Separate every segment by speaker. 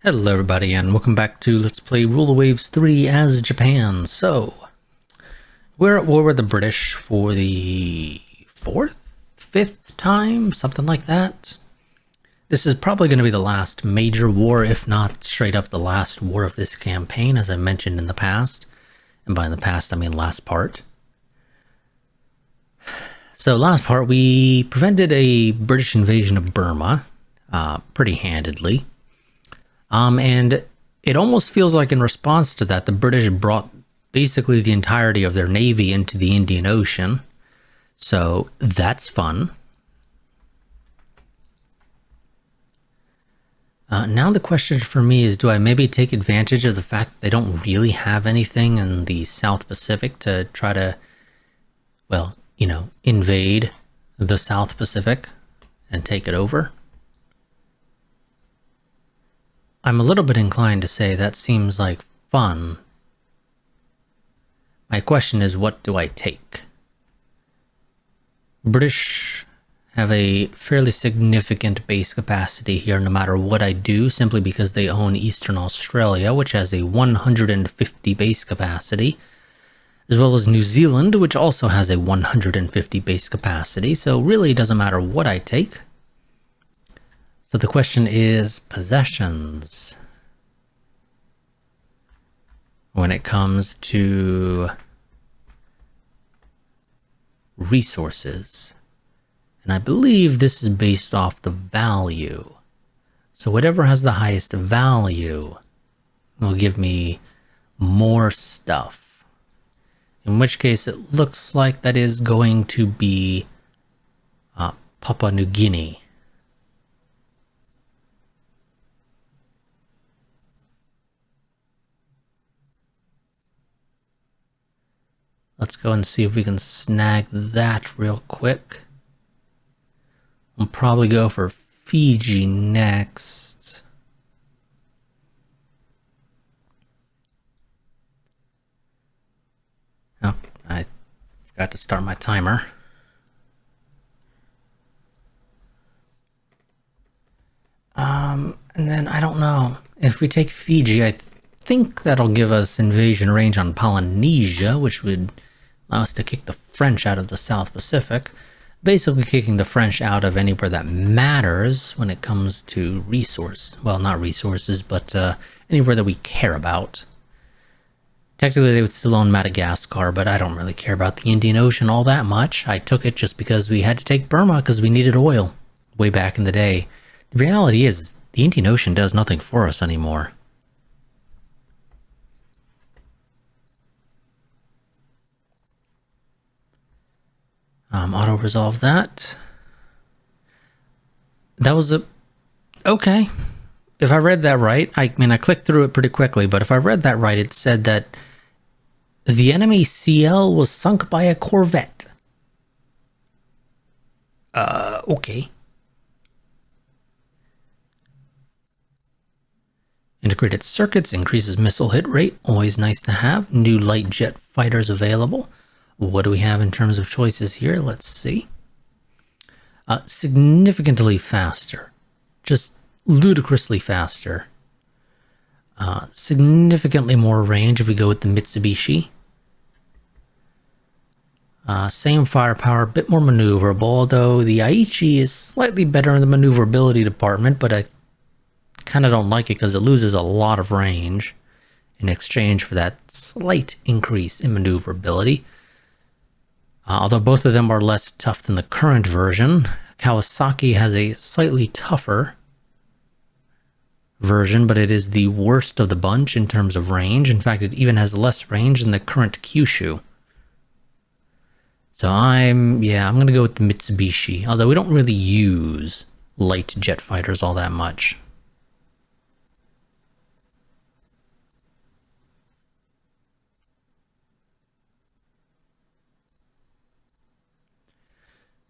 Speaker 1: Hello everybody and welcome back to Let's Play Rule of Waves 3 as Japan. So, we're at war with the British for the fifth time? Something like that. This is probably going to be the last major war, if not straight up the last war of this campaign, as I mentioned in the past. And by in the past, I mean last part. So last part, we prevented a British invasion of Burma pretty handedly. And it almost feels like in response to that, the British brought basically the entirety of their navy into the Indian Ocean. So that's fun. Now the question for me is, do I maybe take advantage of the fact that they don't really have anything in the South Pacific to try to, well, invade the South Pacific and take it over? I'm a little bit inclined to say that seems like fun. My question is, what do I take? British have a fairly significant base capacity here no matter what I do, simply because they own Eastern Australia, which has a 150 base capacity, as well as New Zealand, which also has a 150 base capacity, so really it doesn't matter what I take. So the question is possessions. When it comes to resources. And I believe this is based off the value. So whatever has the highest value will give me more stuff. In which case it looks like that is going to be Papua New Guinea. Let's go and see if we can snag that real quick. We'll probably go for Fiji next. Oh, I forgot to start my timer. And then I don't know. If we take Fiji, I think that'll give us invasion range on Polynesia, which would allow us to kick the French out of the South Pacific. Basically kicking the French out of anywhere that matters when it comes to well, not resources, but anywhere that we care about. Technically, they would still own Madagascar, but I don't really care about the Indian Ocean all that much. I took it just because we had to take Burma because we needed oil way back in the day. The reality is, the Indian Ocean does nothing for us anymore. Auto-resolve that. That was okay. If I read that right, I mean, I clicked through it pretty quickly, but if I read that right, it said that the enemy CL was sunk by a corvette. Okay. Integrated circuits increases missile hit rate. Always nice to have. New light jet fighters available. What do we have in terms of choices here? Let's see. Significantly faster. Just ludicrously faster. Significantly more range if we go with the Mitsubishi. Same firepower, a bit more maneuverable, although the Aichi is slightly better in the maneuverability department, but I kind of don't like it because it loses a lot of range in exchange for that slight increase in maneuverability. Although both of them are less tough than the current version. Kawasaki has a slightly tougher version, but it is the worst of the bunch in terms of range. In fact, it even has less range than the current Kyushu. So I'm going to go with the Mitsubishi, although we don't really use light jet fighters all that much.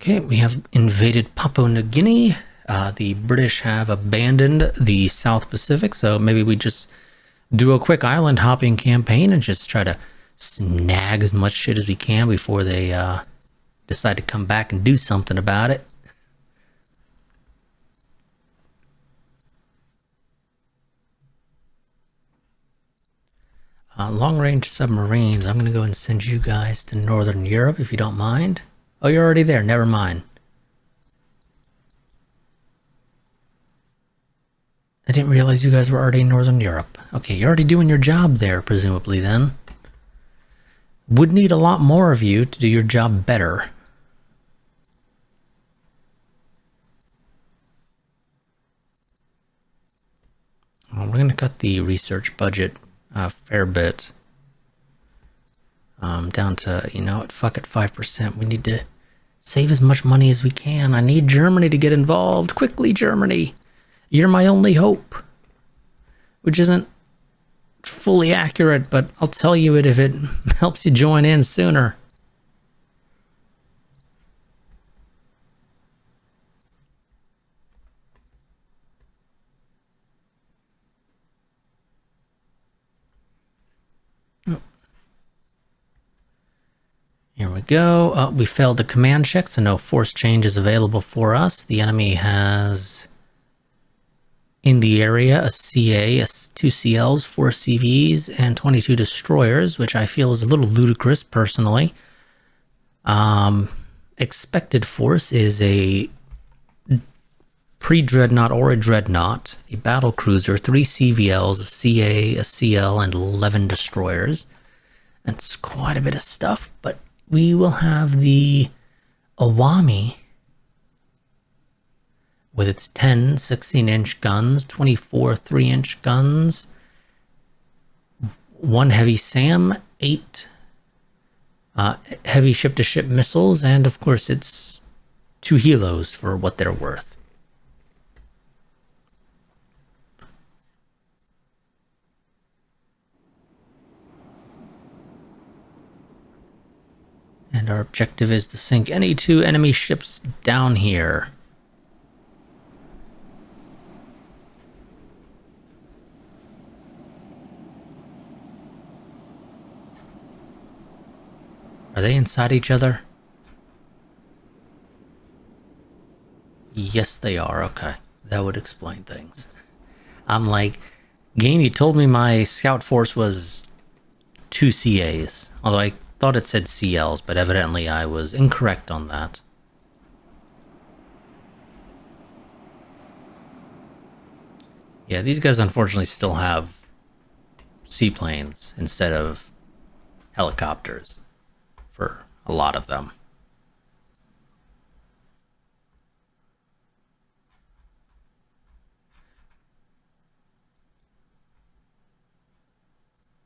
Speaker 1: Okay, we have invaded Papua New Guinea. The British have abandoned the South Pacific, so maybe we just do a quick island hopping campaign and just try to snag as much shit as we can before they decide to come back and do something about it. Long-range submarines. I'm going to go and send you guys to Northern Europe if you don't mind. Oh, you're already there. Never mind. I didn't realize you guys were already in Northern Europe. Okay, you're already doing your job there, presumably, then. Would need a lot more of you to do your job better. Well, we're going to cut the research budget a fair bit. Down to, you know what, fuck it, 5%. We need to save as much money as we can. I need Germany to get involved. Quickly, Germany. You're my only hope. Which isn't fully accurate, but I'll tell you it if it helps you join in sooner. Here we go. We failed the command check, so no force change is available for us. The enemy has in the area a CA, 2 CLs, 4 CVs, and 22 destroyers, which I feel is a little ludicrous personally. Expected force is a pre-dreadnought or a dreadnought, a battle cruiser, 3 CVLs, a CA, a CL, and 11 destroyers. That's quite a bit of stuff, but we will have the Awami with its 10 16-inch guns, 24 3-inch guns, 1 heavy SAM, 8 heavy ship-to-ship missiles, and of course it's 2 helos for what they're worth. And our objective is to sink any 2 enemy ships down here. Are they inside each other? Yes, they are. Okay. That would explain things. I'm like, game, you told me my scout force was 2 CAs. Although I thought it said CLs, but evidently I was incorrect on that. Yeah, these guys unfortunately still have seaplanes instead of helicopters for a lot of them.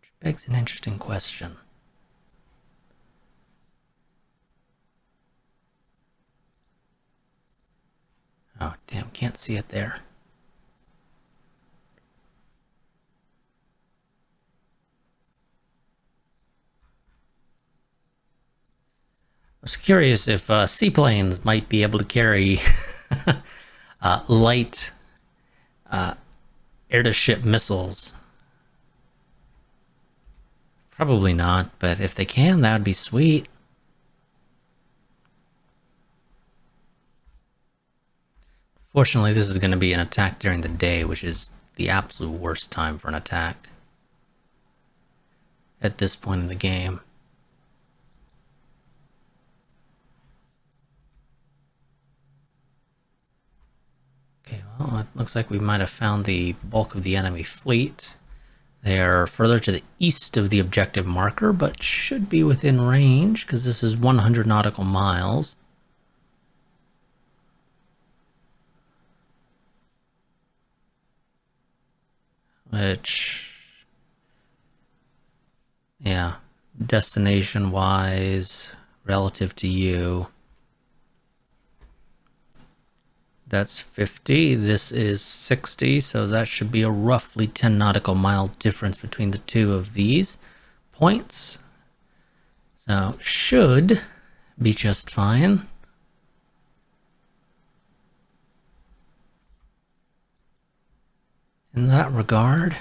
Speaker 1: Which begs an interesting question. Oh, damn, can't see it there. I was curious if seaplanes might be able to carry light air-to-ship missiles. Probably not, but if they can, that would be sweet. Fortunately, this is going to be an attack during the day, which is the absolute worst time for an attack at this point in the game. Okay, well, it looks like we might have found the bulk of the enemy fleet. They are further to the east of the objective marker, but should be within range, because this is 100 nautical miles. Which, yeah, destination-wise, relative to you, that's 50, this is 60, so that should be a roughly 10 nautical mile difference between the two of these points. So, should be just fine. In that regard.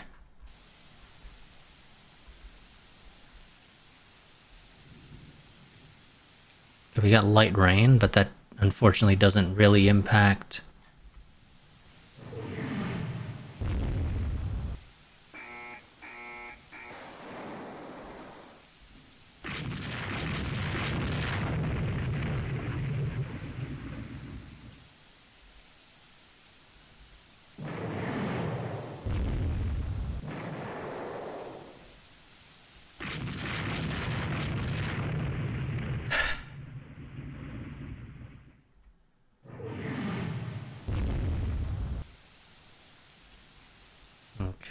Speaker 1: Okay, we got light rain, but that unfortunately doesn't really impact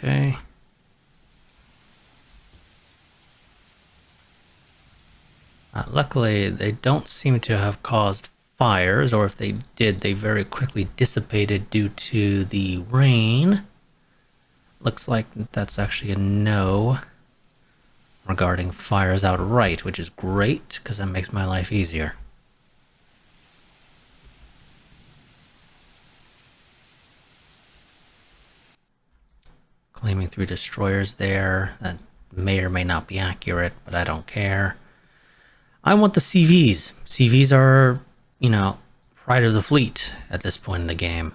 Speaker 1: Okay. Luckily, they don't seem to have caused fires, or if they did, they very quickly dissipated due to the rain. Looks like that's actually a no regarding fires outright, which is great, because that makes my life easier. Claiming 3 destroyers there. That may or may not be accurate, but I don't care. I want the CVs. CVs are, you know, pride of the fleet at this point in the game.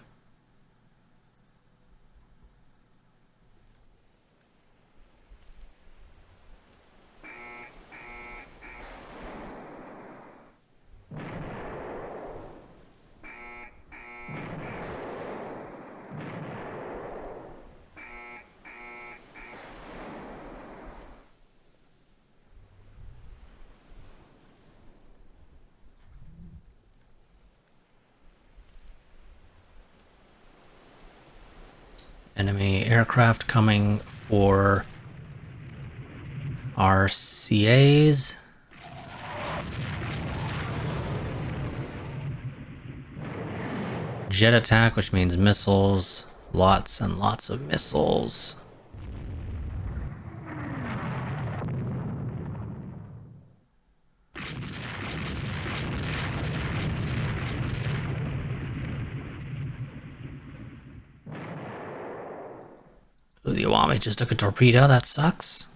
Speaker 1: Enemy aircraft coming for our CAs. Jet attack, which means missiles. Lots and lots of missiles. Ooh, the Iwami just took a torpedo. That sucks.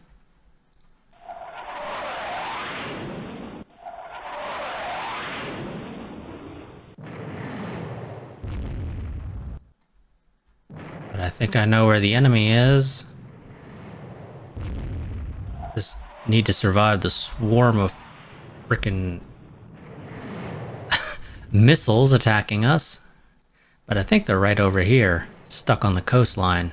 Speaker 1: But I think I know where the enemy is. Just need to survive the swarm of frickin' missiles attacking us. But I think they're right over here, stuck on the coastline.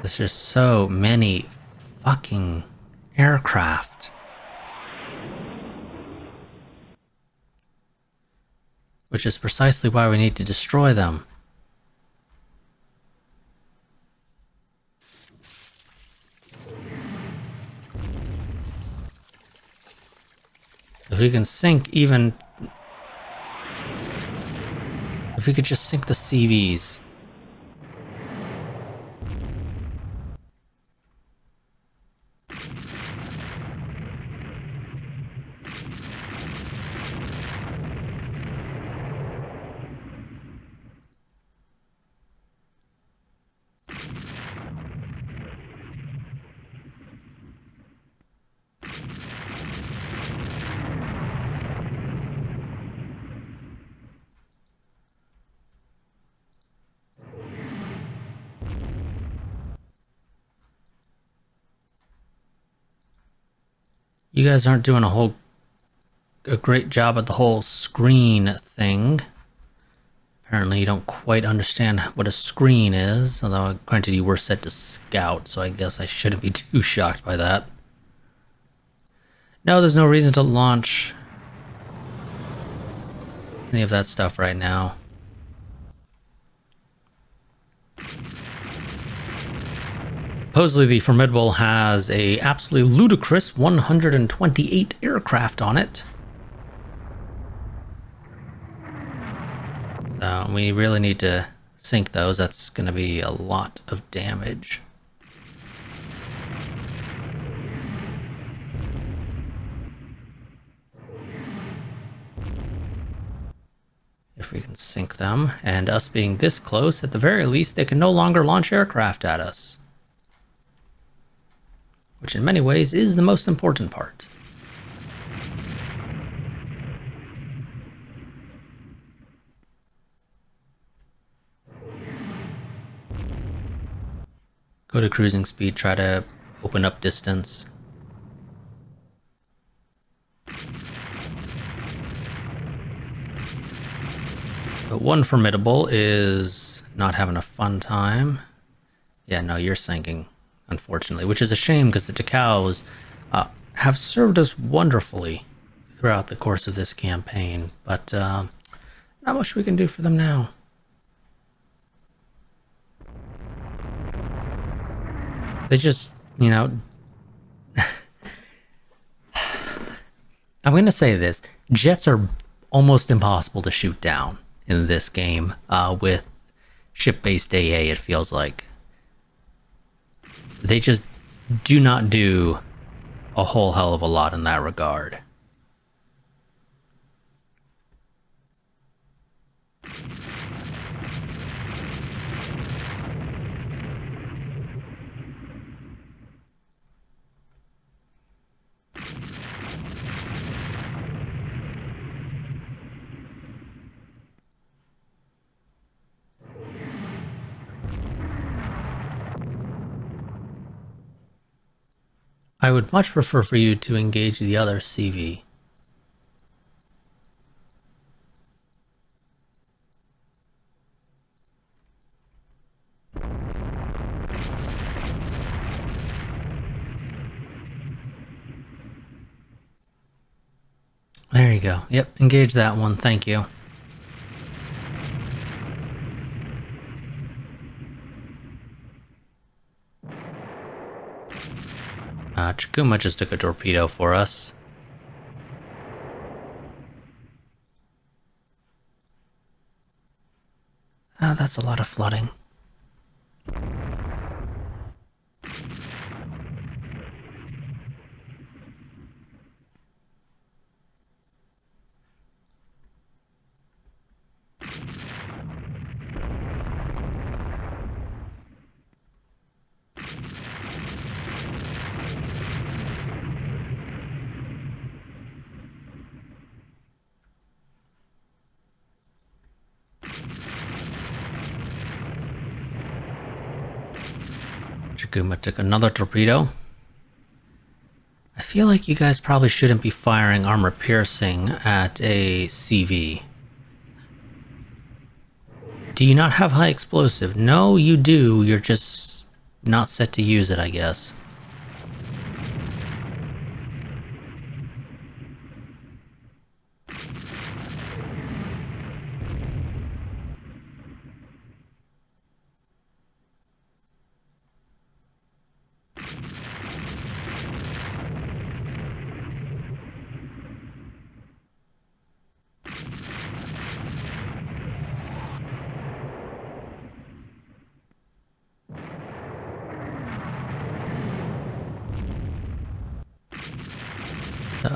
Speaker 1: There's just so many fucking aircraft. Which is precisely why we need to destroy them. If we can sink even... If we could just sink the CVs. You guys aren't doing a great job at the whole screen thing. Apparently you don't quite understand what a screen is, although granted you were set to scout, so I guess I shouldn't be too shocked by that. No, there's no reason to launch any of that stuff right now. Supposedly the Formidable has a absolutely ludicrous 128 aircraft on it. So we really need to sink those. That's going to be a lot of damage. If we can sink them, and us being this close, at the very least, they can no longer launch aircraft at us. Which in many ways is the most important part. Go to cruising speed, try to open up distance. But one Formidable is not having a fun time. Yeah, no, you're sinking, unfortunately, which is a shame because the Tacaos have served us wonderfully throughout the course of this campaign, but not much we can do for them now. They just, you know, I'm going to say this. Jets are almost impossible to shoot down in this game with ship-based AA, it feels like. They just do not do a whole hell of a lot in that regard. I would much prefer for you to engage the other CV. There you go. Yep, engage that one. Thank you. Chikuma just took a torpedo for us. Oh, that's a lot of flooding. Chikuma took another torpedo. I feel like you guys probably shouldn't be firing armor piercing at a CV. Do you not have high explosive? No, you do. You're just not set to use it, I guess.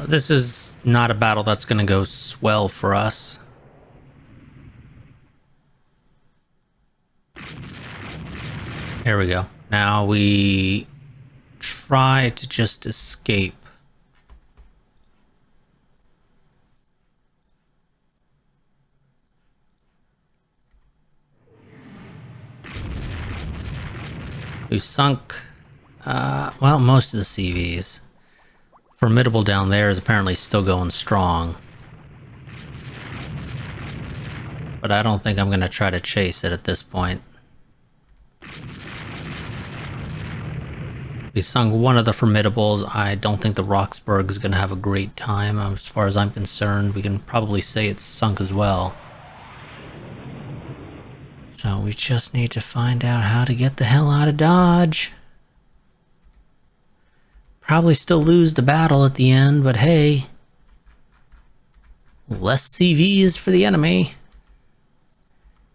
Speaker 1: This is not a battle that's going to go swell for us. Here we go. Now we try to just escape. We sunk, well, most of the CVs. Formidable down there is apparently still going strong. But I don't think I'm going to try to chase it at this point. We sunk one of the Formidables. I don't think the Roxburgh is going to have a great time. As far as I'm concerned, we can probably say it's sunk as well. So we just need to find out how to get the hell out of Dodge. Probably still lose the battle at the end, but hey. Less CVs for the enemy.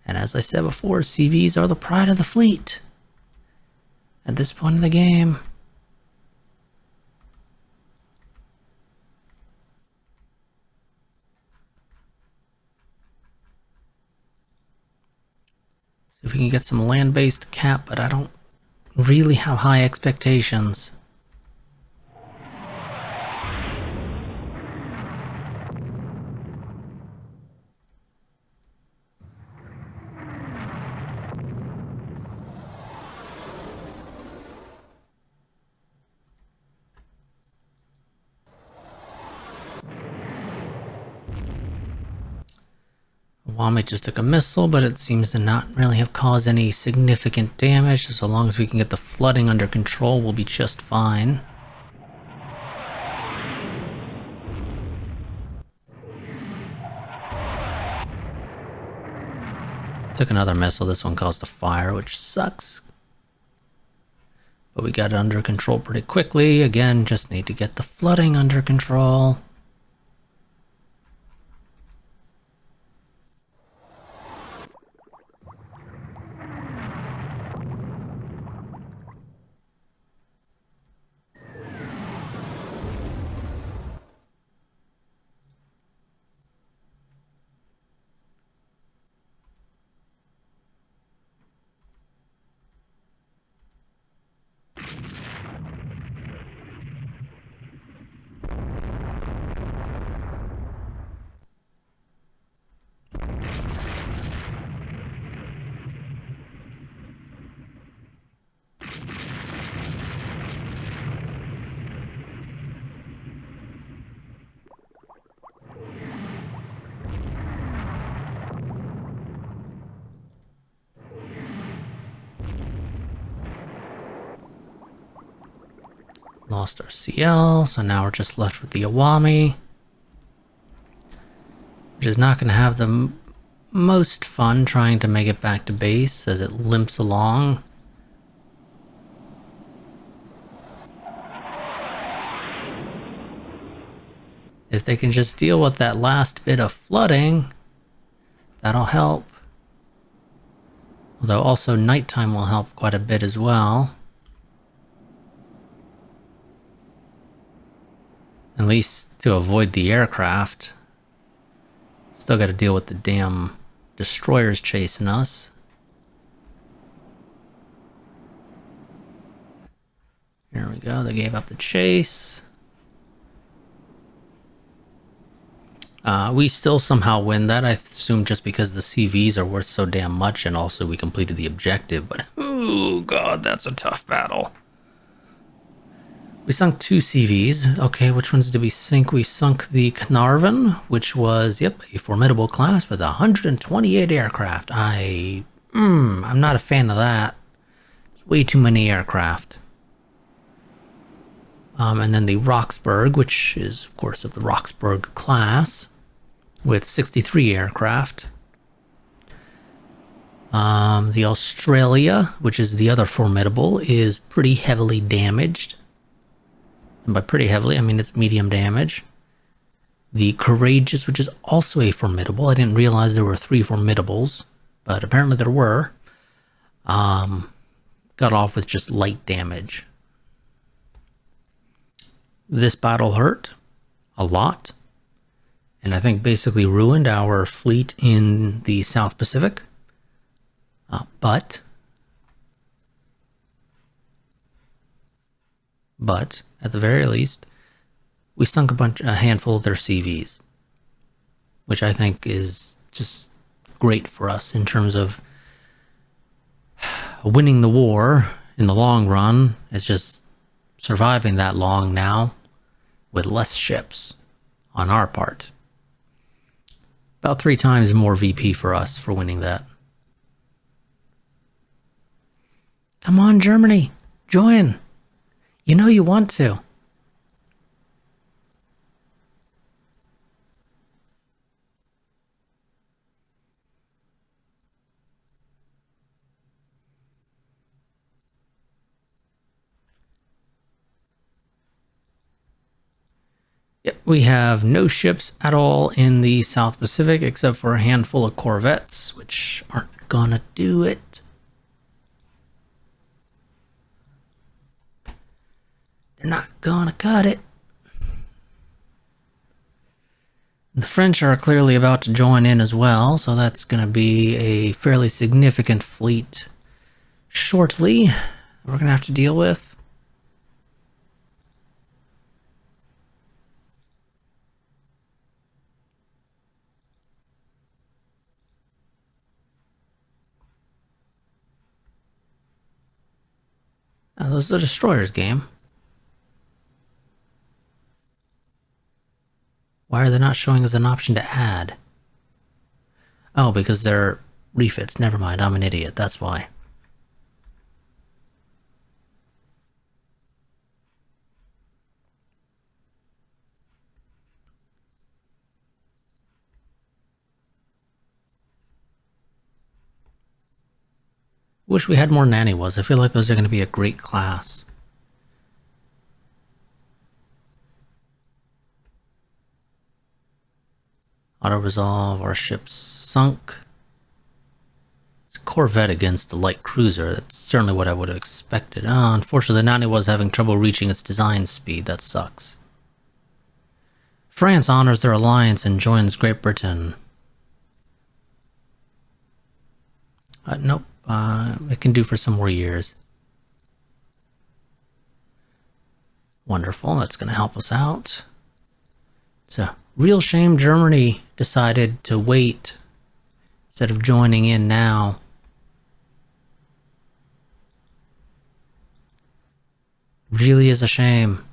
Speaker 1: And as I said before, CVs are the pride of the fleet. At this point in the game. See if we can get some land-based cap, but I don't really have high expectations. Womit just took a missile, but it seems to not really have caused any significant damage. So long as we can get the flooding under control, we'll be just fine. Took another missile. This one caused a fire, which sucks. But we got it under control pretty quickly. Again, just need to get the flooding under control. Lost our CL, so now we're just left with the Awami, which is not going to have the most fun trying to make it back to base as it limps along. If they can just deal with that last bit of flooding, that'll help. Although also nighttime will help quite a bit as well. At least to avoid the aircraft. Still got to deal with the damn destroyers chasing us. Here we go, they gave up the chase. We still somehow win that, I assume just because the CVs are worth so damn much and also we completed the objective, but oh god, that's a tough battle. We sunk 2 CVs. Okay, which ones did we sink? We sunk the Carnarvon, which was, yep, a formidable class with 128 aircraft. I'm not a fan of that. It's way too many aircraft. And then the Roxburgh, which is, of course, of the Roxburgh class, with 63 aircraft. The Australia, which is the other formidable, is pretty heavily damaged. And by pretty heavily, I mean it's medium damage. The Courageous, which is also a formidable. I didn't realize there were 3 formidables, but apparently there were. Got off with just light damage. This battle hurt a lot, and I think basically ruined our fleet in the South Pacific. But at the very least, we sunk a handful of their CVs, which I think is just great for us in terms of winning the war in the long run. It's just surviving that long now with less ships on our part. About 3 times more VP for us for winning that. Come on, Germany, join. You know you want to. Yep, we have no ships at all in the South Pacific except for a handful of corvettes, which aren't gonna do it. They're not gonna cut it. The French are clearly about to join in as well, so that's gonna be a fairly significant fleet shortly we're gonna have to deal with. Now, those are the destroyers game. Why are they not showing us an option to add? Oh, because they're refits. Never mind, I'm an idiot, that's why. Wish we had more Naniwas. I feel like those are going to be a great class. Auto-resolve, our ship's sunk. It's a Corvette against the light cruiser. That's certainly what I would have expected. Unfortunately, the Naniwa was having trouble reaching its design speed. That sucks. France honors their alliance and joins Great Britain. Nope. It can do for some more years. Wonderful. That's going to help us out. It's a real shame Germany decided to wait instead of joining in now. Really is a shame.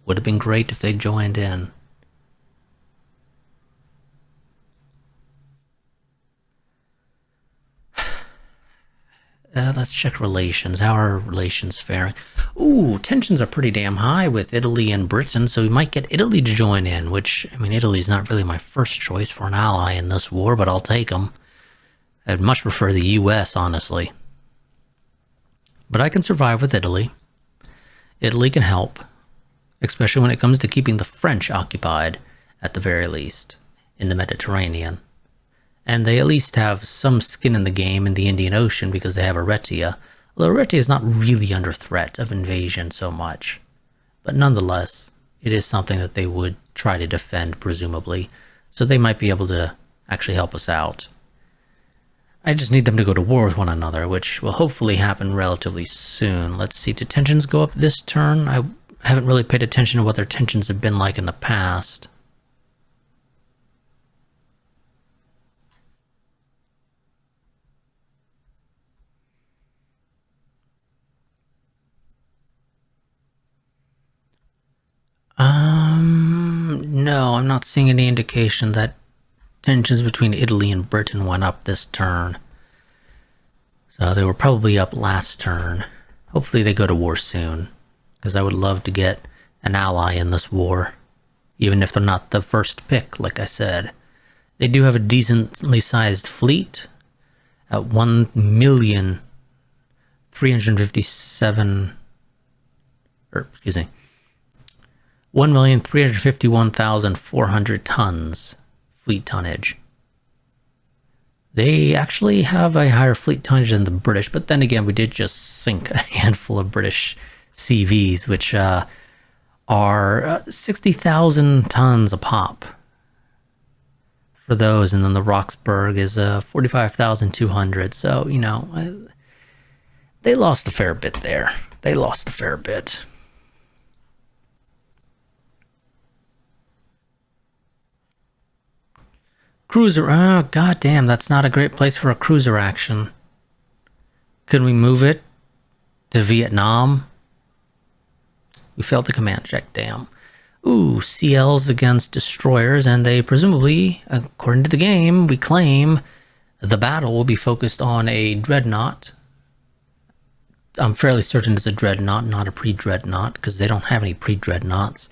Speaker 1: Would have been great if they joined in. Let's check relations. How are relations faring? Ooh, tensions are pretty damn high with Italy and Britain, so we might get Italy to join in, which, I mean, Italy's not really my first choice for an ally in this war, but I'll take them. I'd much prefer the US, honestly. But I can survive with Italy. Italy can help, especially when it comes to keeping the French occupied, at the very least, in the Mediterranean. And they at least have some skin in the game in the Indian Ocean because they have Eretria. Although Eretria is not really under threat of invasion so much. But nonetheless, it is something that they would try to defend, presumably. So they might be able to actually help us out. I just need them to go to war with one another, which will hopefully happen relatively soon. Let's see, did tensions go up this turn? I haven't really paid attention to what their tensions have been like in the past. No, I'm not seeing any indication that tensions between Italy and Britain went up this turn. So they were probably up last turn. Hopefully they go to war soon, because I would love to get an ally in this war, even if they're not the first pick, like I said. They do have a decently sized fleet at 1,351,400 tons fleet tonnage. They actually have a higher fleet tonnage than the British, but then again, we did just sink a handful of British CVs, which are 60,000 tons a pop for those, and then the Roxburgh is 45,200. So, you know, they lost a fair bit there. They lost a fair bit. Cruiser, oh goddamn, that's not a great place for a cruiser action. Could we move it to Vietnam? We failed the command check, damn. Ooh, CLs against destroyers, and they presumably, according to the game, we claim the battle will be focused on a dreadnought. I'm fairly certain it's a dreadnought, not a pre-dreadnought, because they don't have any pre-dreadnoughts.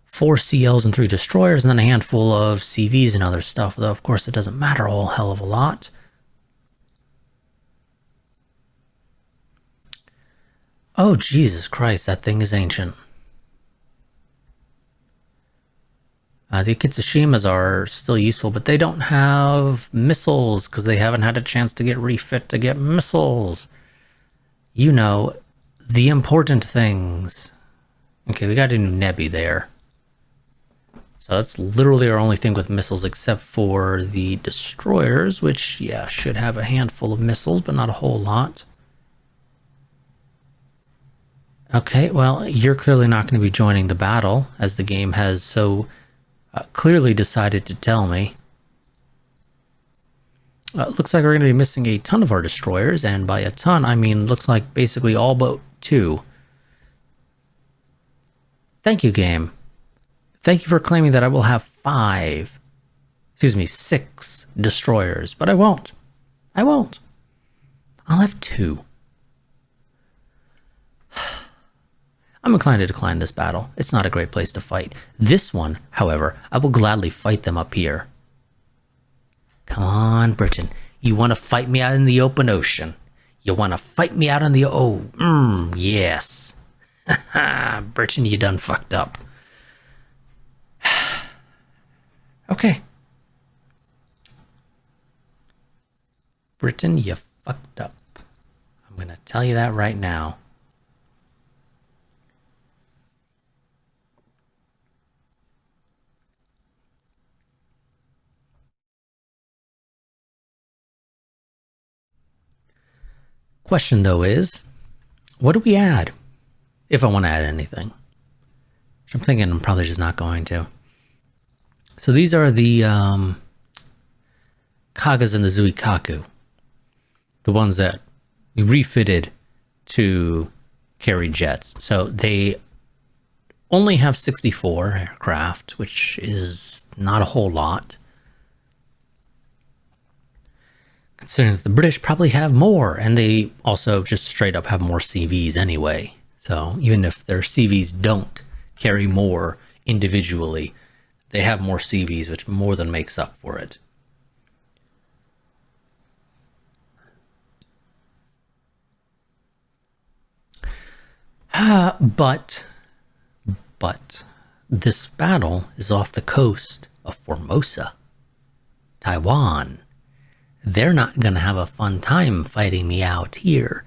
Speaker 1: 4 CLs and 3 destroyers, and then a handful of CVs and other stuff, though of course it doesn't matter a whole hell of a lot. Oh, Jesus Christ, that thing is ancient. The Akitsushimas are still useful, but they don't have missiles, because they haven't had a chance to get refit to get missiles. You know, the important things. Okay, we got a new Nebi there. So that's literally our only thing with missiles, except for the destroyers, which, yeah, should have a handful of missiles, but not a whole lot. Okay, well, you're clearly not going to be joining the battle, as the game has so clearly decided to tell me. Looks like we're going to be missing a ton of our destroyers, and by a ton, I mean looks like basically all but 2. Thank you, game. Thank you for claiming that I will have 6 destroyers, but I won't. I won't. I'll have 2. I'm inclined to decline this battle. It's not a great place to fight. This one, however, I will gladly fight them up here. Come on, Britain. You want to fight me out in the open ocean. You want to fight me out on the... Oh, yes. Britain, you done fucked up. Okay. Britain, you fucked up. I'm going to tell you that right now. Question, though, is, what do we add? If I want to add anything. Which I'm thinking I'm probably just not going to. So these are the Kagas and the Zuikaku. The ones that we refitted to carry jets. So they only have 64 aircraft, which is not a whole lot. Considering that the British probably have more, and they also just straight up have more CVs anyway. So even if their CVs don't carry more individually, they have more CVs, which more than makes up for it. But this battle is off the coast of Formosa, Taiwan. They're not going to have a fun time fighting me out here.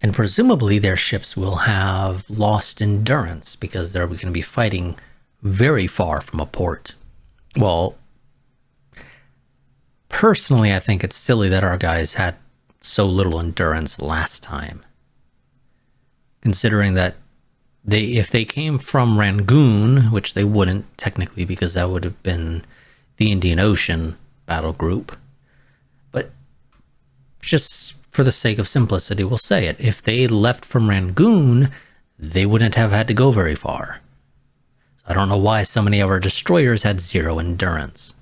Speaker 1: And presumably their ships will have lost endurance because they're going to be fighting very far from a port. Well, personally, I think it's silly that our guys had so little endurance last time. Considering that if they came from Rangoon, which they wouldn't technically because that would have been the Indian Ocean battle group, but just for the sake of simplicity, we'll say it. If they left from Rangoon, they wouldn't have had to go very far. So I don't know why so many of our destroyers had 0 endurance.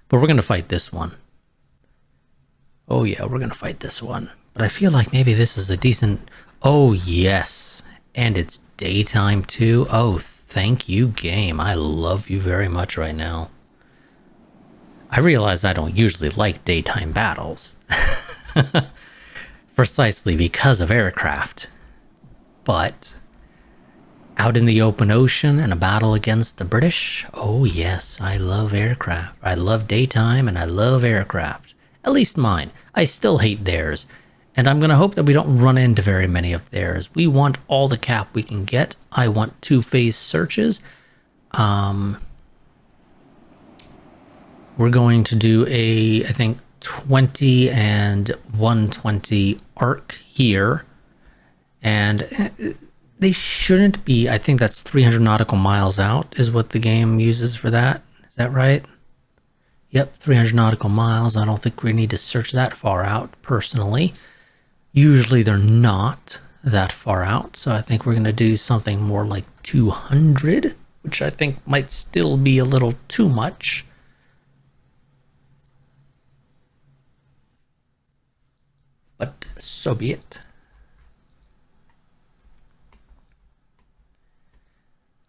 Speaker 1: But we're going to fight this one. Oh yeah, we're going to fight this one. But I feel like maybe this is a decent... Oh yes, and it's daytime too. Oh, thank you, game. I love you very much right now. I realize I don't usually like daytime battles. Precisely because of aircraft. But out in the open ocean in a battle against the British, oh yes, I love aircraft. I love daytime and I love aircraft. At least mine. I still hate theirs. And I'm going to hope that we don't run into very many of theirs. We want all the cap we can get. I want 2-phase searches. We're going to do a, I think, 20 and 120 arc here. And they shouldn't be, I think that's 300 nautical miles out is what the game uses for that. Is that right? Yep, 300 nautical miles. I don't think we need to search that far out, personally. Usually they're not that far out, so I think we're going to do something more like 200, which I think might still be a little too much. But so be it.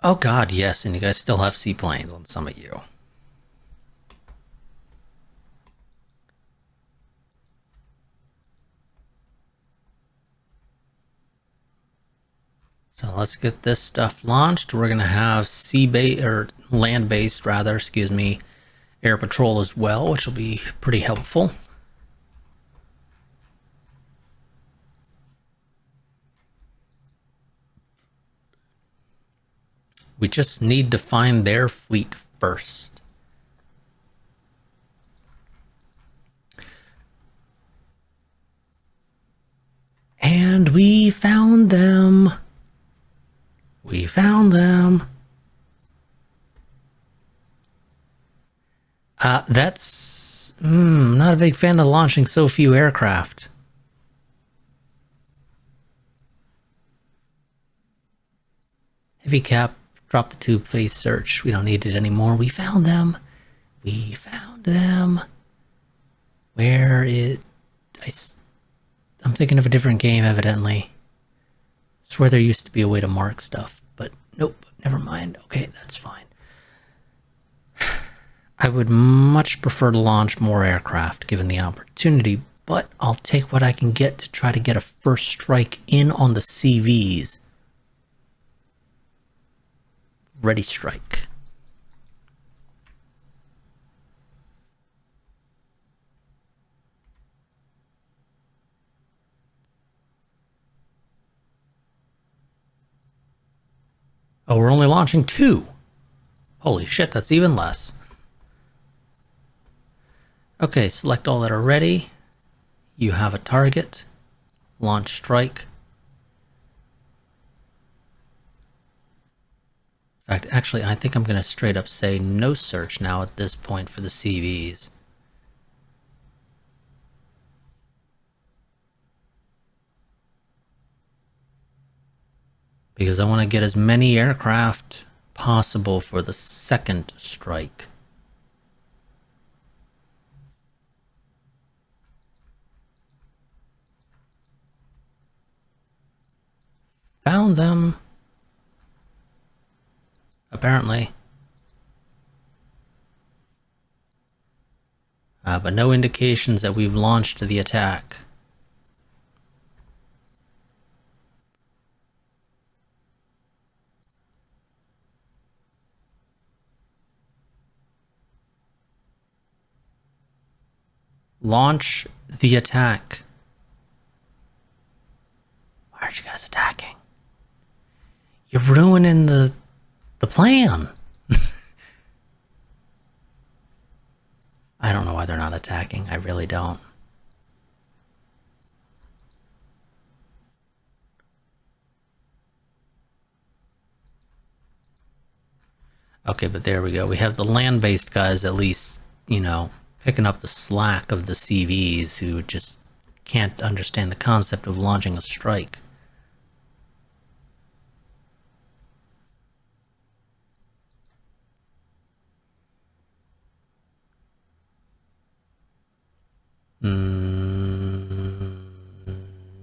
Speaker 1: Oh god, yes, and you guys still have seaplanes on some of you. So let's get this stuff launched. We're going to have land-based rather, excuse me, air patrol as well, which will be pretty helpful. We just need to find their fleet first. And we found them. We found them. That's... not a big fan of launching so few aircraft. Heavy cap, drop the tube phase search. We don't need it anymore. We found them. We found them. Where it... I'm thinking of a different game, evidently. I swear there used to be a way to mark stuff, but nope, never mind. Okay, that's fine. I would much prefer to launch more aircraft given the opportunity, but I'll take what I can get to try to get a first strike in on the CVs. Ready strike. Oh, we're only launching 2. Holy shit, that's even less. Okay, select all that are ready. You have a target. Launch strike. In fact, actually, I think I'm going to straight up say no search now at this point for the CVs. Because I want to get as many aircraft possible for the second strike. Found them. Apparently. But no indications that we've launched the attack. Launch the attack. Why aren't you guys attacking? You're ruining the plan. I don't know why they're not attacking. I really don't. Okay, but there we go. We have the land-based guys at least, you know, picking up the slack of the CVs who just can't understand the concept of launching a strike.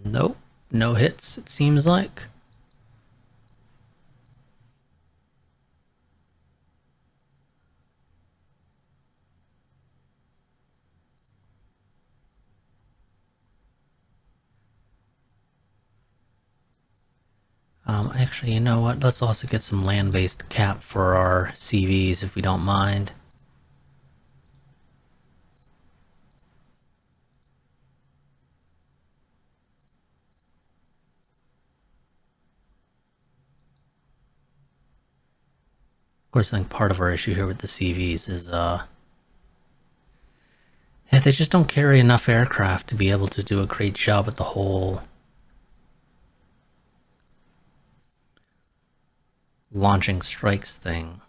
Speaker 1: Nope. No hits, it seems like. Actually, you know what? Let's also get some land-based cap for our CVs if we don't mind. Of course, I think part of our issue here with the CVs is, yeah, they just don't carry enough aircraft to be able to do a great job at the whole launching strikes thing.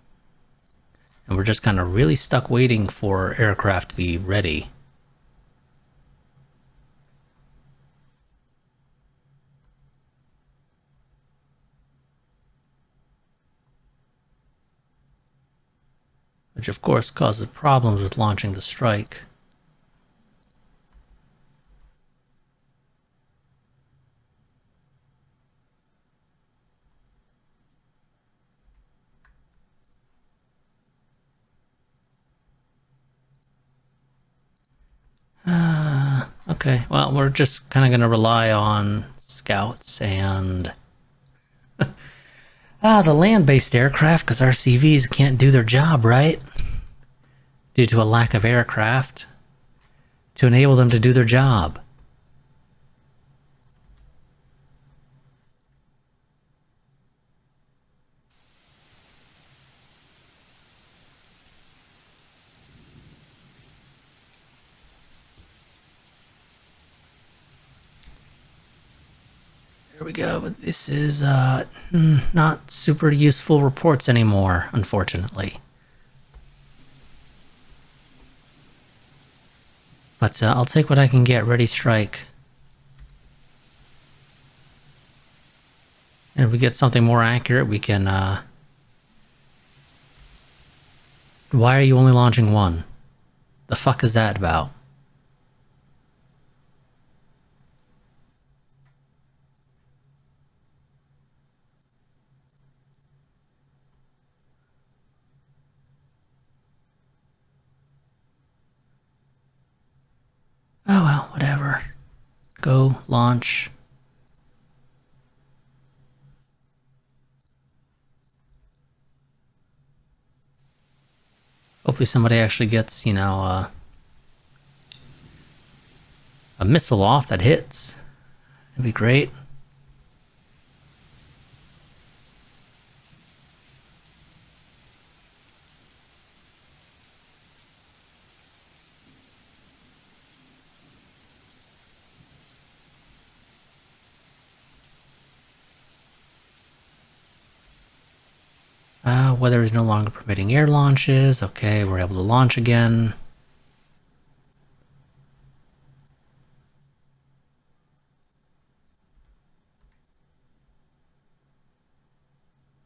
Speaker 1: And we're just kind of really stuck waiting for aircraft to be ready. Which of course causes problems with launching the strike. Okay, well, we're just kind of going to rely on scouts and the land-based aircraft, because our CVs can't do their job, right? Due to a lack of aircraft to enable them to do their job. There we go, but this is not super useful reports anymore, unfortunately. But I'll take what I can get. Ready, strike. And if we get something more accurate, we can... Why are you only launching 1? The fuck is that about? Oh well, whatever. Go, launch. Hopefully somebody actually gets, you know, a missile off that hits. That'd be great. Weather is no longer permitting air launches. Okay, we're able to launch again.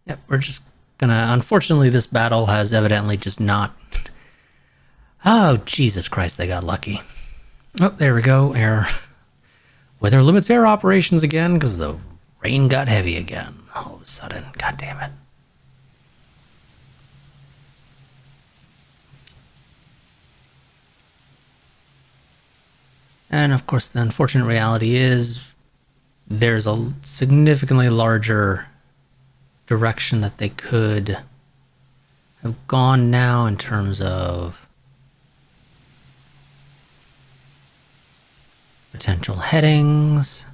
Speaker 1: Yep, we're just gonna... Unfortunately, this battle has evidently just not... Oh, Jesus Christ, they got lucky. Oh, there we go. Air... Weather limits air operations again because the rain got heavy again. All of a sudden. God damn it. And of course, the unfortunate reality is there's a significantly larger direction that they could have gone now in terms of potential headings.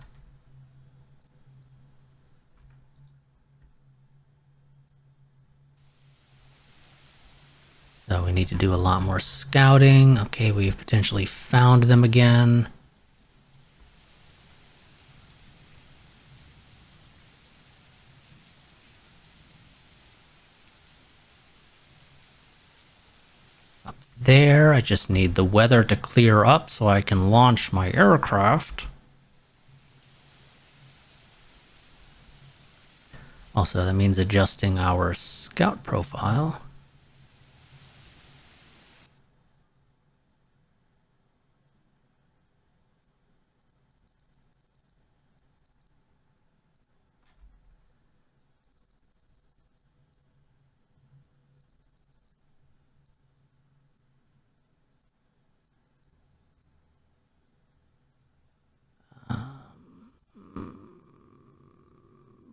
Speaker 1: So we need to do a lot more scouting. Okay, we've potentially found them again. Up there, I just need the weather to clear up so I can launch my aircraft. Also, that means adjusting our scout profile.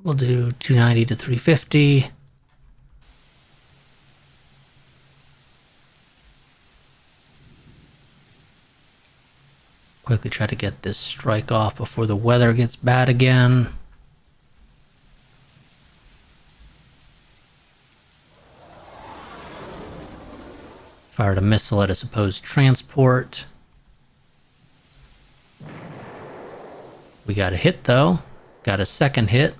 Speaker 1: We'll do 290 to 350. Quickly try to get this strike off before the weather gets bad again. Fired a missile at a supposed transport. We got a hit though. Got a second hit.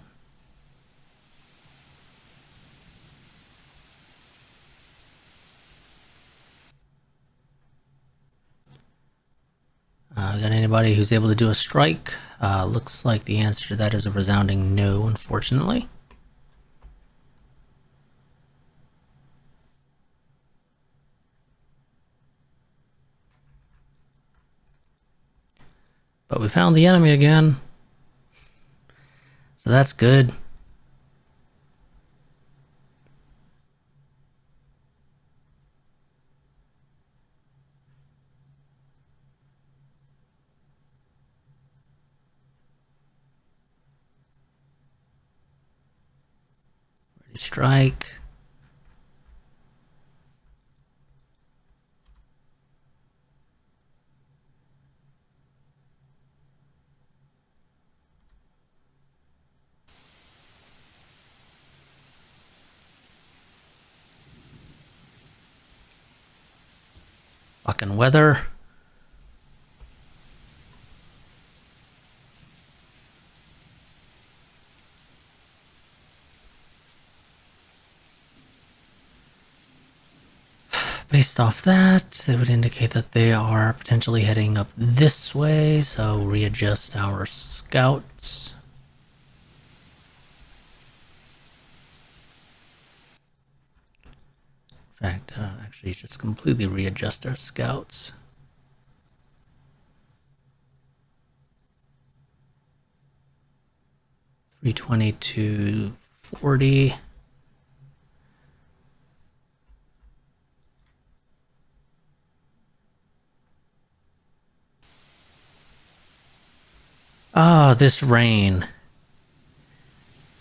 Speaker 1: Got anybody who's able to do a strike? Looks like the answer to that is a resounding no, unfortunately. But we found the enemy again. So that's good. Ready strike. Fucking weather. Based off that, it would indicate that they are potentially heading up this way, so readjust our scouts. In fact, actually just completely readjust our scouts. .320 to 40. Ah, this rain.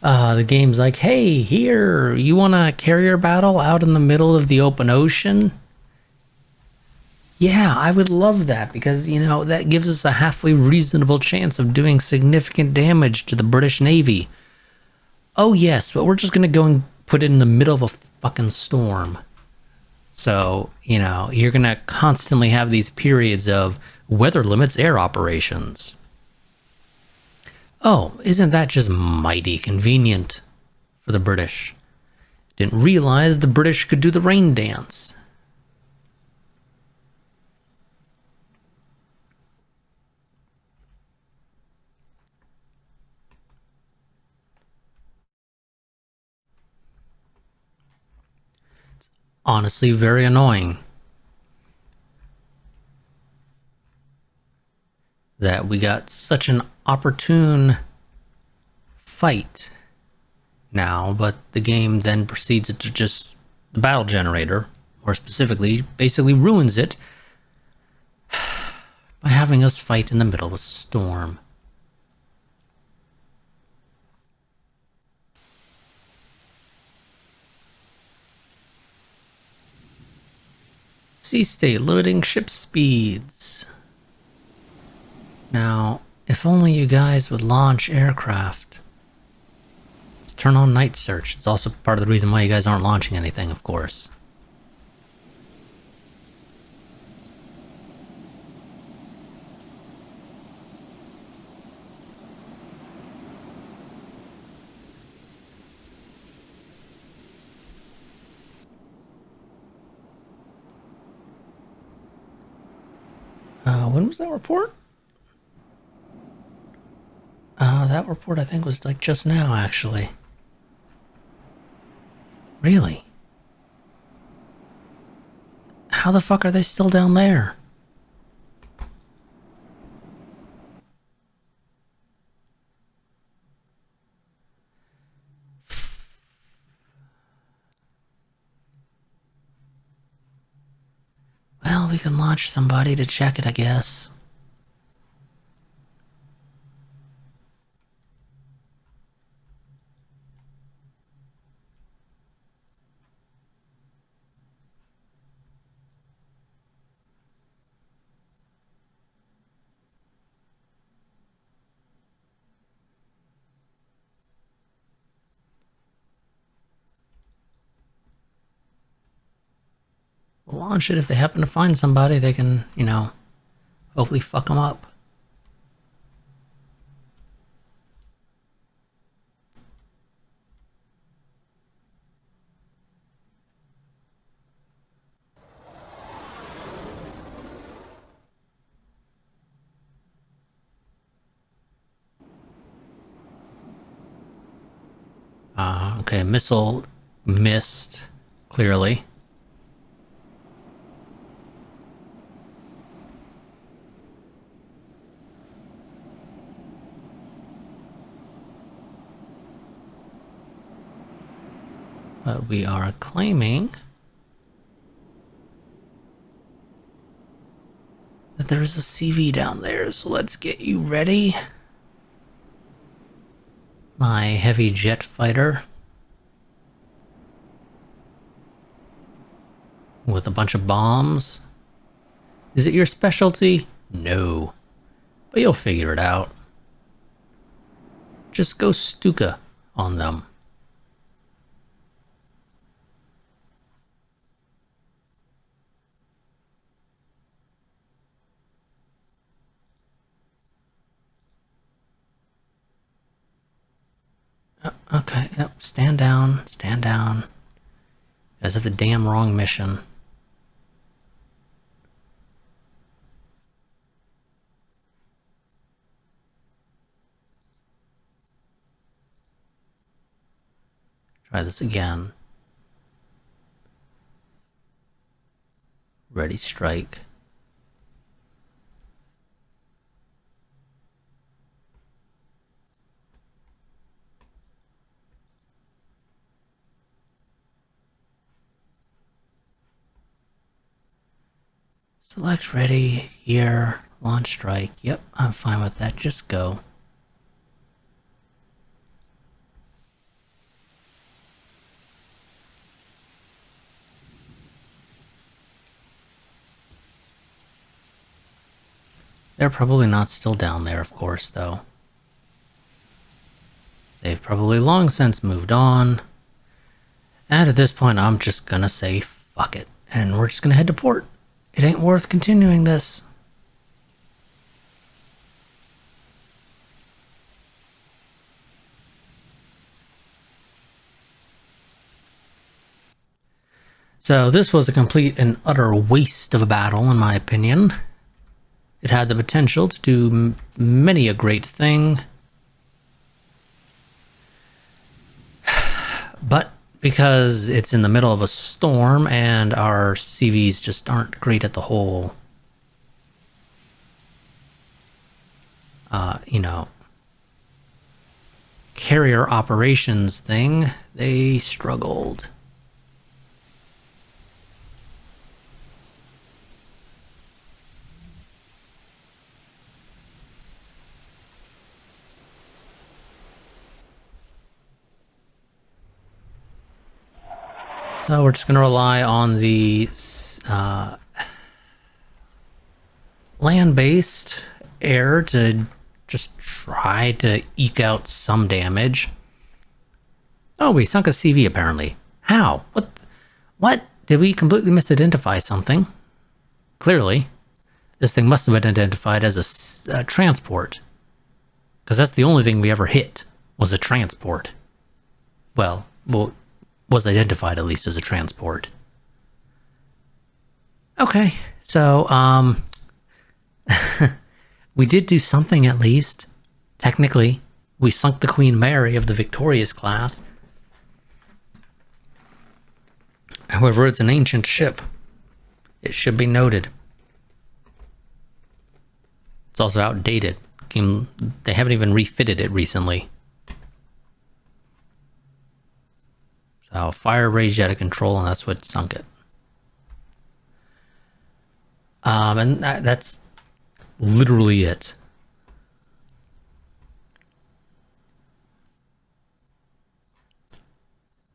Speaker 1: The game's like, hey, here, you want a carrier battle out in the middle of the open ocean? Yeah, I would love that because, that gives us a halfway reasonable chance of doing significant damage to the British Navy. Oh, yes, but we're just gonna go and put it in the middle of a fucking storm. So, you're gonna constantly have these periods of weather limits air operations. Oh, isn't that just mighty convenient for the British? Didn't realize the British could do the rain dance. Honestly, very annoying that we got such an opportune fight now, but the game then proceeds to just the battle generator, more specifically, basically ruins it by having us fight in the middle of a storm. Sea state limiting ship speeds. Now, if only you guys would launch aircraft. Let's turn on night search. It's also part of the reason why you guys aren't launching anything, of course. When was that report? That report I think was like just now, actually. Really? How the fuck are they still down there? Well, we can launch somebody to check it, I guess. We'll launch it if they happen to find somebody they can, hopefully fuck them up. Okay, missile missed, clearly. But we are claiming that there is a CV down there, so let's get you ready. My heavy jet fighter. With a bunch of bombs. Is it your specialty? No. But you'll figure it out. Just go Stuka on them. Okay, yep, stand down, stand down. You guys have the damn wrong mission. Try this again. Ready, strike. Select ready, here, launch strike. Yep, I'm fine with that, just go. They're probably not still down there, of course, though. They've probably long since moved on. And at this point, I'm just gonna say fuck it. And we're just gonna head to port. It ain't worth continuing this. So this was a complete and utter waste of a battle, in my opinion. It had the potential to do many a great thing. But because it's in the middle of a storm and our CVs just aren't great at the whole, carrier operations thing, they struggled. So we're just going to rely on the land-based air to just try to eke out some damage. Oh, we sunk a CV apparently. How? What? Did we completely misidentify something? Clearly. This thing must have been identified as a transport. Because that's the only thing we ever hit, was a transport. Well, was identified at least as a transport. Okay, so, we did do something at least. Technically, we sunk the Queen Mary of the Victorious class. However, it's an ancient ship. It should be noted. It's also outdated. They haven't even refitted it recently. So fire raged out of control, and that's what sunk it. And that's literally it.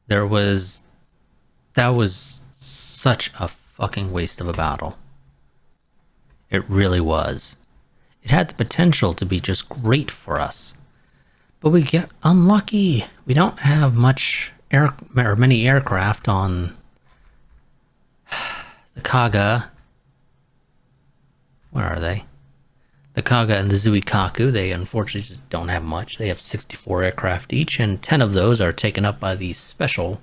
Speaker 1: That was such a fucking waste of a battle. It really was. It had the potential to be just great for us. But we get unlucky. We don't have many aircraft on the Kaga. Where are they? The Kaga and the Zuikaku, they unfortunately just don't have much. They have 64 aircraft each, and 10 of those are taken up by these special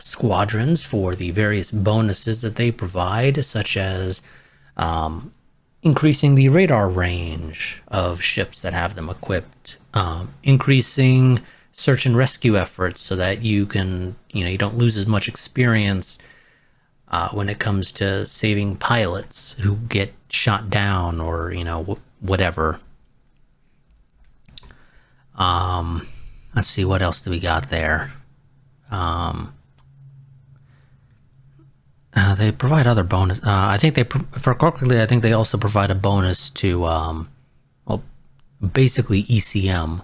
Speaker 1: squadrons for the various bonuses that they provide, such as increasing the radar range of ships that have them equipped, increasing search and rescue efforts so that you don't lose as much experience when it comes to saving pilots who get shot down or, whatever. Let's see, what else do we got there? They provide other bonus. I think for corporately, I think they also provide a bonus to, basically ECM.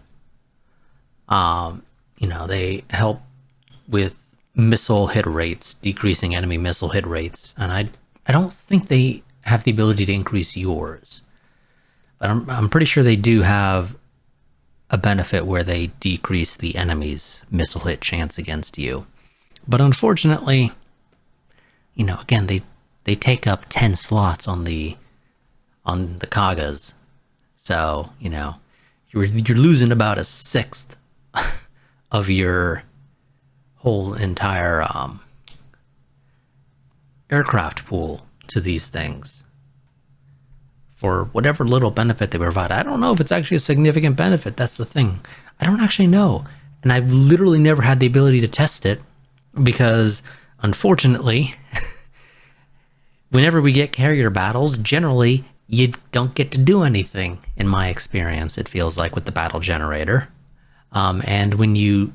Speaker 1: They help with missile hit rates, decreasing enemy missile hit rates, and I don't think they have the ability to increase yours, but I'm pretty sure they do have a benefit where they decrease the enemy's missile hit chance against you. But unfortunately, again, they take up 10 slots on the Kagas, so you're losing about a sixth of your whole entire aircraft pool to these things for whatever little benefit they provide. I don't know if it's actually a significant benefit. That's the thing. I don't actually know, and I've literally never had the ability to test it because, unfortunately, whenever we get carrier battles, generally you don't get to do anything. In my experience, it feels like with the battle generator. And when you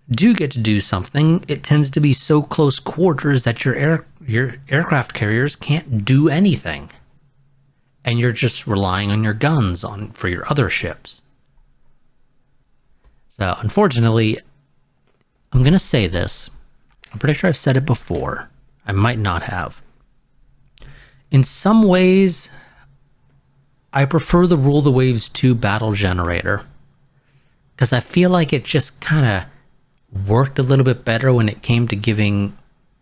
Speaker 1: do get to do something, it tends to be so close quarters that your aircraft carriers can't do anything, and you're just relying on your guns for your other ships. So unfortunately, I'm gonna say this. I'm pretty sure I've said it before. I might not have. In some ways, I prefer the Rule the Waves 2 battle generator. Because I feel like it just kind of worked a little bit better when it came to giving,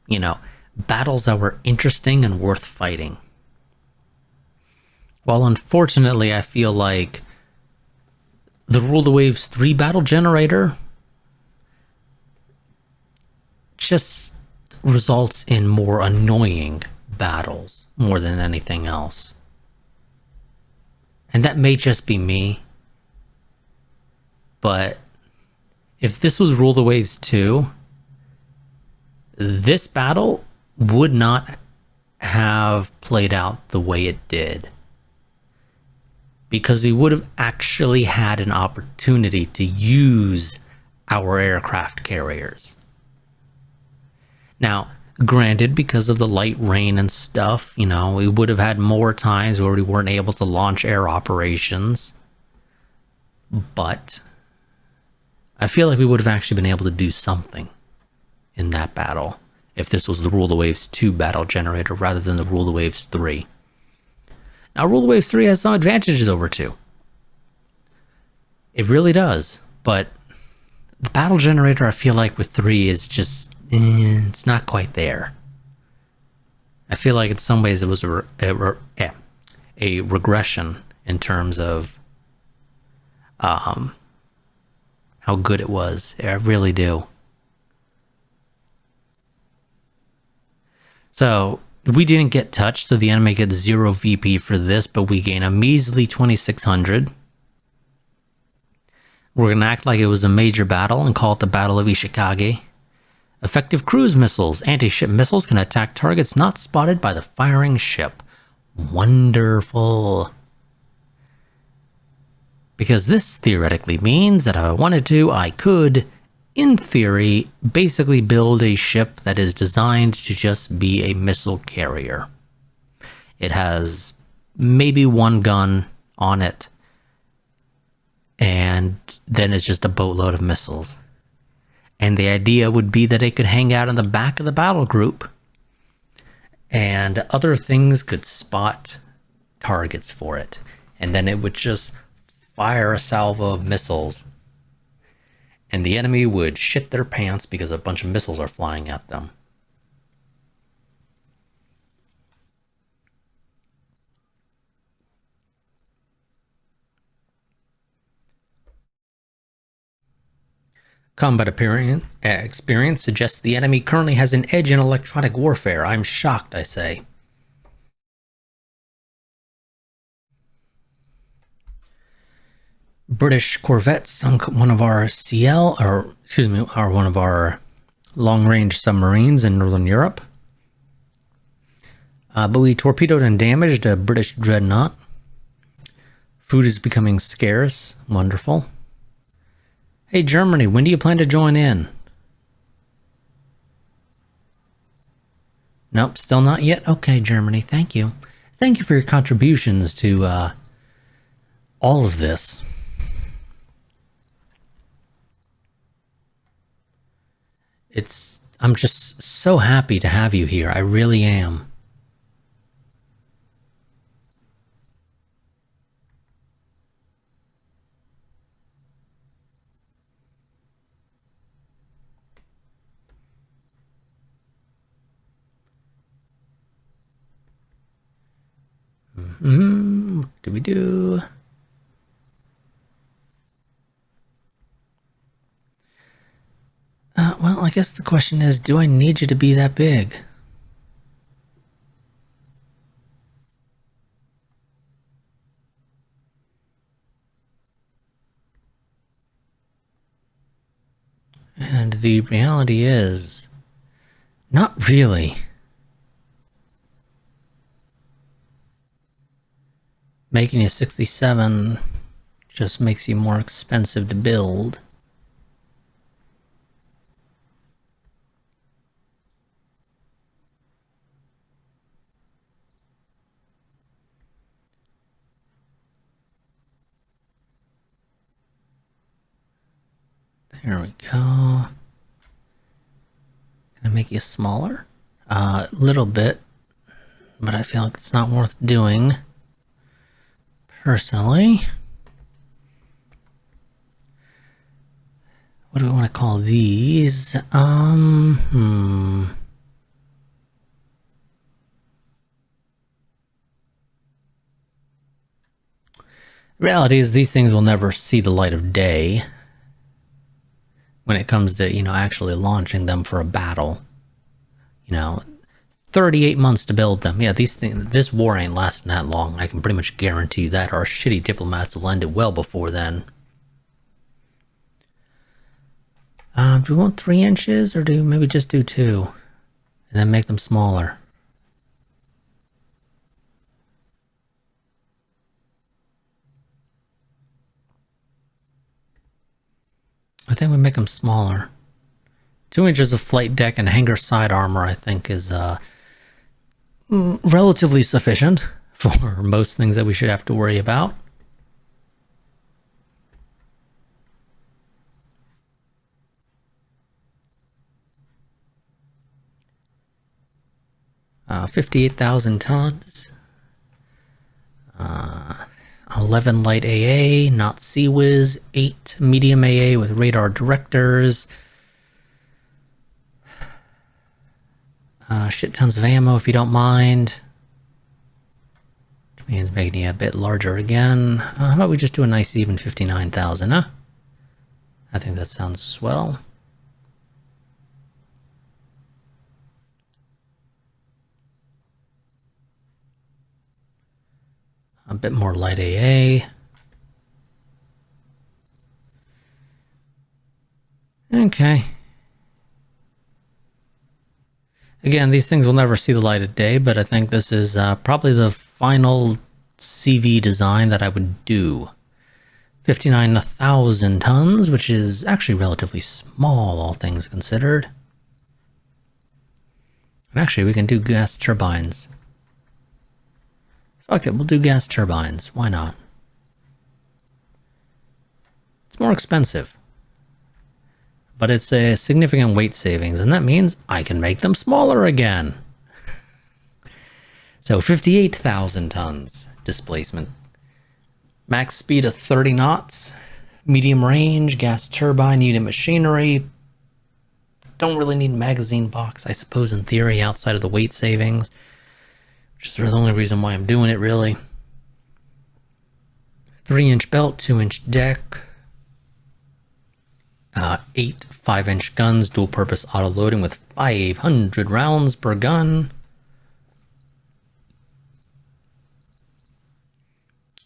Speaker 1: you know, battles that were interesting and worth fighting. While unfortunately, I feel like the Rule the Waves 3 battle generator just results in more annoying battles more than anything else. And that may just be me. But if this was Rule the Waves 2, this battle would not have played out the way it did. Because we would have actually had an opportunity to use our aircraft carriers. Now, granted, because of the light rain and stuff, you know, we would have had more times where we weren't able to launch air operations. But I feel like we would have actually been able to do something in that battle if this was the Rule the Waves 2 battle generator rather than the Rule the Waves 3. Now, Rule the Waves 3 has some advantages over 2. It really does, but the battle generator, I feel like with 3 is just, it's not quite there. I feel like in some ways it was a regression in terms of how good it was. I really do. So we didn't get touched, so the enemy gets 0 VP for this, but we gain a measly 2,600. We're going to act like it was a major battle and call it the Battle of Ishikage. Effective cruise missiles. Anti-ship missiles can attack targets not spotted by the firing ship. Wonderful. Because this theoretically means that if I wanted to, I could, in theory, basically build a ship that is designed to just be a missile carrier. It has maybe 1 gun on it, and then it's just a boatload of missiles. And the idea would be that it could hang out in the back of the battle group, and other things could spot targets for it. And then it would just fire a salvo of missiles, and the enemy would shit their pants because a bunch of missiles are flying at them. Combat experience suggests the enemy currently has an edge in electronic warfare. I'm shocked, I say. British corvettes sunk one of our one of our long-range submarines in Northern Europe. But we torpedoed and damaged a British dreadnought. Food is becoming scarce. Wonderful. Hey, Germany, when do you plan to join in? Nope, still not yet? Okay, Germany, thank you. Thank you for your contributions to all of this. I'm just so happy to have you here. I really am. What do we do? Well, I guess the question is, do I need you to be that big? And the reality is, not really. Making you 67 just makes you more expensive to build. There we go. Gonna make you smaller? A little bit, but I feel like it's not worth doing. personally. What do we want to call these? The reality is these things will never see the light of day when it comes to, actually launching them for a battle. 38 months to build them. Yeah, these things, this war ain't lasting that long. I can pretty much guarantee that. Our shitty diplomats will end it well before then. Do we want 3 inches, or do we maybe just do 2? And then make them smaller? I think we make them smaller. 2 inches of flight deck and hangar side armor, I think, is relatively sufficient for most things that we should have to worry about. Uh, 58,000 tons. 11 light AA, not CWIS. 8 medium AA with radar directors. Shit tons of ammo if you don't mind. Which means making it a bit larger again. How about we just do a nice even 59,000, huh? I think that sounds swell. A bit more light AA. Okay. Again, these things will never see the light of day, but I think this is probably the final CV design that I would do. 59,000 tons, which is actually relatively small, all things considered. And actually, we can do gas turbines. Fuck it, we'll do gas turbines. Why not? It's more expensive, but it's a significant weight savings, and that means I can make them smaller again. So 58,000 tons displacement. Max speed of 30 knots. Medium range, gas turbine, unit machinery. Don't really need magazine box, I suppose, in theory, outside of the weight savings. Which is the only reason why I'm doing it, really. 3-inch belt, 2-inch deck. 8 5-inch guns, dual-purpose auto-loading with 500 rounds per gun.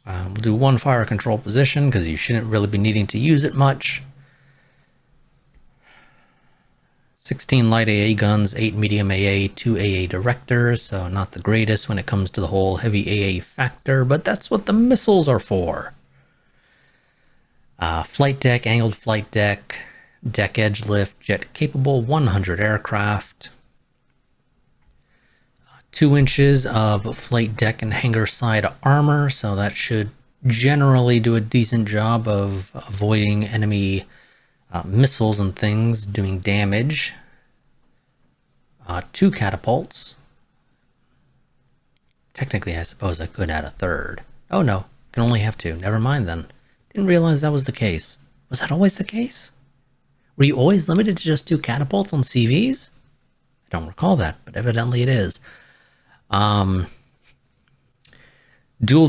Speaker 1: We'll do 1 fire control position, because you shouldn't really be needing to use it much. 16 light AA guns, 8 medium AA, 2 AA directors, so not the greatest when it comes to the whole heavy AA factor, but that's what the missiles are for. Flight deck, angled flight deck, deck edge lift, jet capable, 100 aircraft. 2 inches of flight deck and hangar side armor, so that should generally do a decent job of avoiding enemy missiles and things doing damage. 2 catapults. Technically, I suppose I could add a third. Oh no, can only have 2. Never mind then. Didn't realize that was the case. Was that always the case? Were you always limited to just 2 catapults on CVs? I don't recall that, but evidently it is. Dual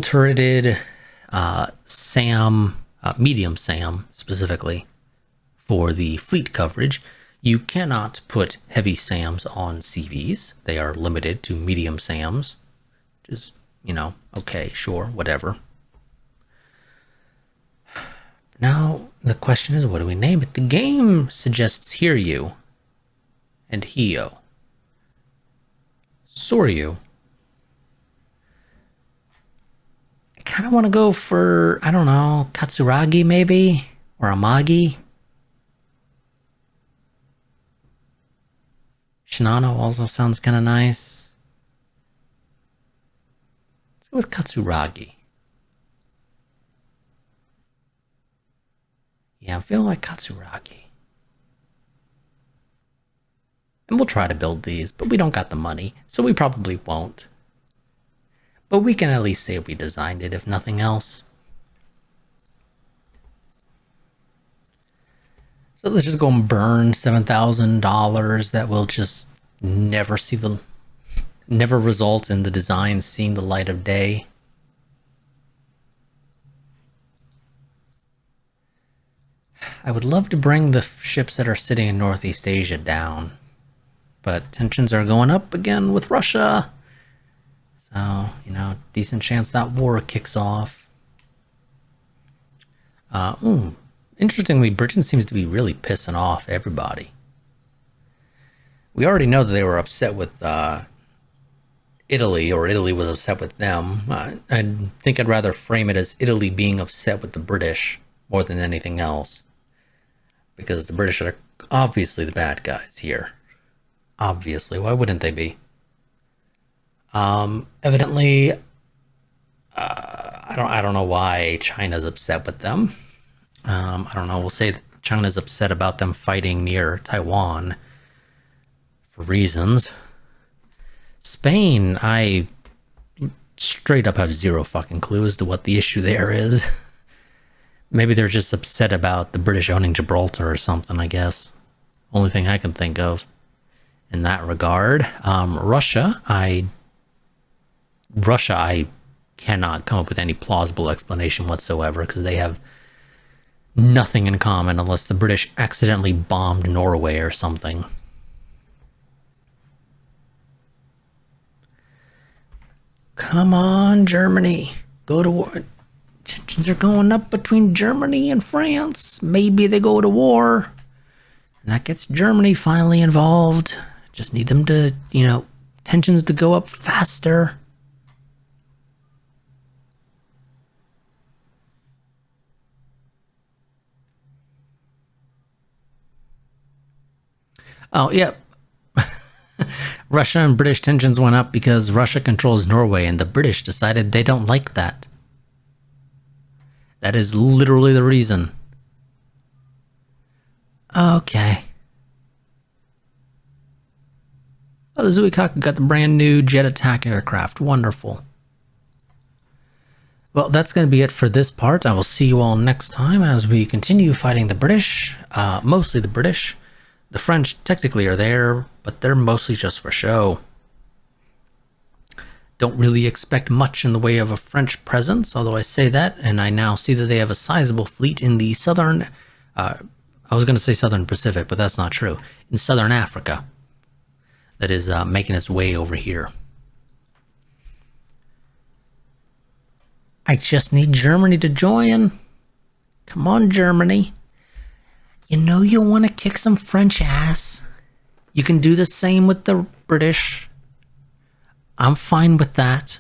Speaker 1: turreted SAM, medium SAM specifically, for the fleet coverage. You cannot put heavy SAMs on CVs. They are limited to medium SAMs. Which is, okay, sure, whatever. Now, the question is, what do we name it? The game suggests Hiryu and Hio. Soryu. I kind of want to go for, I don't know, Katsuragi maybe? Or Amagi? Shinano also sounds kind of nice. Let's go with Katsuragi. Yeah, I'm feeling like Katsuragi. And we'll try to build these, but we don't got the money, so we probably won't. But we can at least say we designed it, if nothing else. So let's just go and burn $7,000 that will just never result in the design seeing the light of day. I would love to bring the ships that are sitting in Northeast Asia down, but tensions are going up again with Russia. So, decent chance that war kicks off. Interestingly, Britain seems to be really pissing off everybody. We already know that they were upset with Italy, or Italy was upset with them. I think I'd rather frame it as Italy being upset with the British more than anything else, because the British are obviously the bad guys here. Obviously, why wouldn't they be? Evidently, I don't know why China's upset with them. I don't know. We'll say that China's upset about them fighting near Taiwan for reasons. Spain, I straight up have zero fucking clue as to what the issue there is. Maybe they're just upset about the British owning Gibraltar or something, I guess. Only thing I can think of in that regard. Russia, I cannot come up with any plausible explanation whatsoever, because they have nothing in common unless the British accidentally bombed Norway or something. Come on, Germany. Go to war. Tensions are going up between Germany and France. Maybe they go to war. And that gets Germany finally involved. Just need them to, tensions to go up faster. Oh, yeah. Russia and British tensions went up because Russia controls Norway and the British decided they don't like that. That is literally the reason. Okay. Oh, the Zuikaku got the brand new jet attack aircraft. Wonderful. Well, that's going to be it for this part. I will see you all next time as we continue fighting the British. Mostly the British. The French technically are there, but they're mostly just for show. Don't really expect much in the way of a French presence, although I say that, and I now see that they have a sizable fleet in the southern... I was going to say southern Pacific, but that's not true. In southern Africa. That is making its way over here. I just need Germany to join. Come on, Germany. You know you want to kick some French ass. You can do the same with the British. I'm fine with that.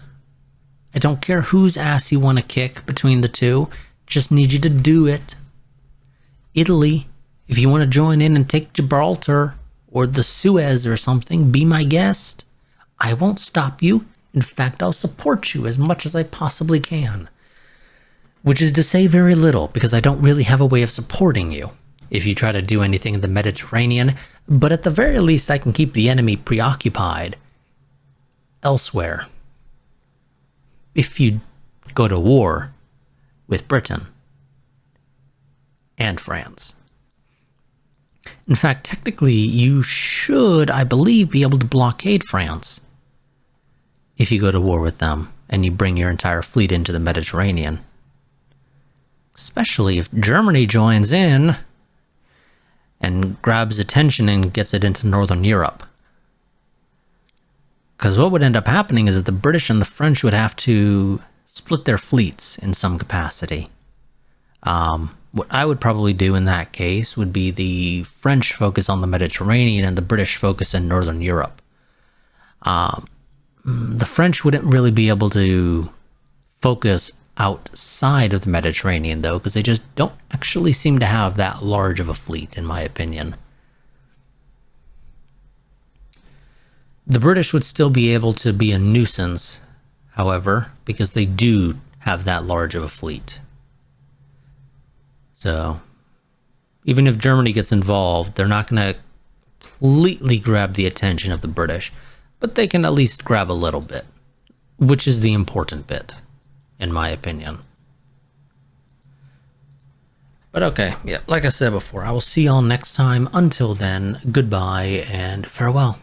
Speaker 1: I don't care whose ass you want to kick between the two. Just need you to do it. Italy, if you want to join in and take Gibraltar or the Suez or something, be my guest. I won't stop you. In fact, I'll support you as much as I possibly can. Which is to say very little, because I don't really have a way of supporting you if you try to do anything in the Mediterranean, but at the very least I can keep the enemy preoccupied elsewhere. If you go to war with Britain and France. In fact, technically you should, I believe, be able to blockade France if you go to war with them and you bring your entire fleet into the Mediterranean. Especially if Germany joins in and grabs attention and gets it into Northern Europe. Because what would end up happening is that the British and the French would have to split their fleets in some capacity. What I would probably do in that case would be the French focus on the Mediterranean and the British focus in Northern Europe. The French wouldn't really be able to focus outside of the Mediterranean, though, because they just don't actually seem to have that large of a fleet, in my opinion. The British would still be able to be a nuisance, however, because they do have that large of a fleet. So, even if Germany gets involved, they're not going to completely grab the attention of the British, but they can at least grab a little bit. which is the important bit, in my opinion. But okay, yeah, like I said before, I will see y'all next time. Until then, goodbye and farewell.